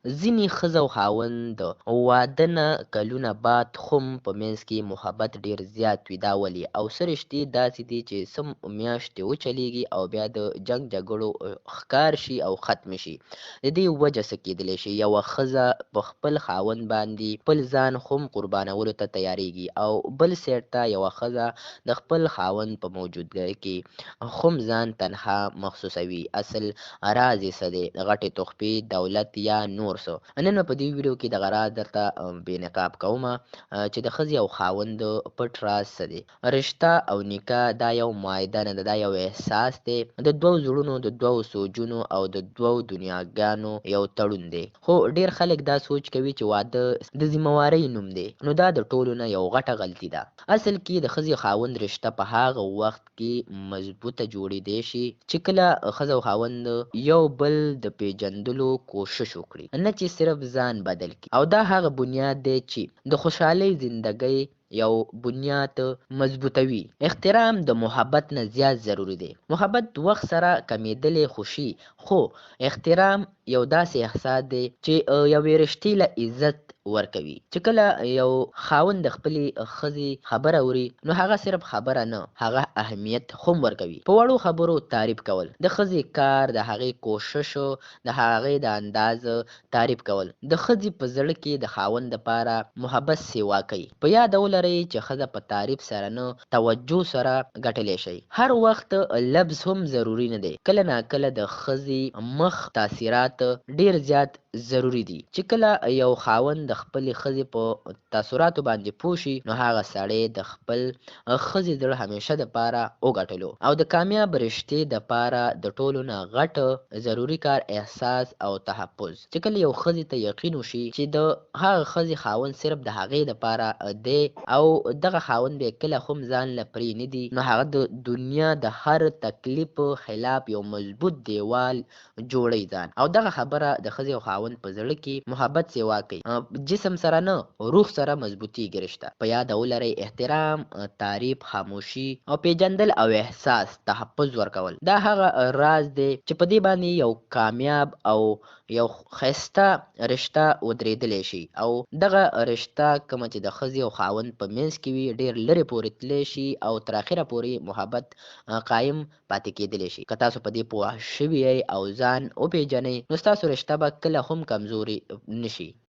ځینې ښځه او خاوند د واده نه کلونه بعد هم په منځ کې محبت ډېر زیات وي. دا ولې؟ او څه رشتې داسې دي چې څه میاشتې وچلیږي او بیا د جنګ جګړو ښکار شي او ختمې شي. د دې وجه څه کیدلی شي؟ یوه ښځه په خپل خاوند باندې خپل ځان هم قربانولو ته تیاریږي، او بل سایډ ته یوه ښځه د خپل خاوند په موجودګۍ کې هم ځان تنها محسوسوي. اصل راز یې څه دی؟ غټې تحفې، دولت یا نور څه؟ نن به په دې ویډیو کې دغه راز درته بېنقاب کومه چې د ښځې او خاوند پټ راز څه دی. رشته او نکاح دا یو معاهده نه ده، دا یو احساس دی، د دوو زړونو، د دوو سوچونو او د دوو دنیاګانو یو تړون دی. خو ډېر خلک دا سوچ کوي چې واده د ذمهوارۍ نوم دی. نو دا د ټولو نه یو غټه غلطي ده. اصل کې د ښځې خاوند رشته په هغه وخت کې مضبوطه جوړېدی شي چې کله ښځه او خاوند یو بل د پیژندلو کوشش وکړي، نه چې صرف ځان بدل کړي. او دا هغه بنیاد دی چې د خوشحالۍ زندګۍ یو بنیاد مضبوطوي. احترام د محبت نه زیات ضروری دی. محبت وخت سره کمیدلی خوشي، خو احترام یو داسې احساس دی چې یوې رشتې له عزت ورکوي. چې کله یو خاوند د خپلې ښځې خبره اوري، نو هغه صرف خبره نه، هغه اهمیت هم ورکوي. په وړو خبرو تعریف کول، د ښځې کار، د هغې کوشش، د هغې د انداز تعریف کول، د ښځې په زړه کې د خاوند دپاره محبت سیوا کوي. په یاد ولرئ چې ښځه په تعریف سره نه، توجه سره ګټلی شئ. هر وخت لفظ هم ضروري نه دی. کله ناکله د ښځې مخ تاثیرات ډېر زیات ضروري دي. چې کله یو خاوند د خپلې ښځې په تاثیراتو باندې پوه شي، نو هغه سړی د خپل ښځې زړه همیشه دپاره وګټلو. او د کامیاب رشتې دپاره د ټولو نه غټ ضروري کار احساس او تحفظ. چې کله یو ښځې ته یقین وشي چې د هغه ښځې خاوند صرف د هغې دپاره دی، او دغه خاوند به کله هم ځان له پرېنږدي، نو هغه د دنیا د هر تکلیف خلاف یو مضبوط دیوال جوړوي ځان. او دغه خبره د ښځې او خاوند په زړه کې محبت سیوا کوي. جسم سره نه، روح سره مضبوطیږي رشته. په یاد ولرئ، احترام، تعریف، خاموشي او پیژندل او احساس تحفظ ورکول، دا هغه راز دی چې په دې باندې یو کامیاب او یو ښایسته رشته ودرېدلی شي. او دغه رشته کومه چې د ښځې او خاوند په منځ کې وي، ډېر لرې پورې تللی شي او تر اخره پورې محبت قایم پاتې کېدلی شي. که تاسو په دې پوه شوي یئ او ځان وپېژنئ، نو ستاسو رشته به کله هم کمزورې نه شي.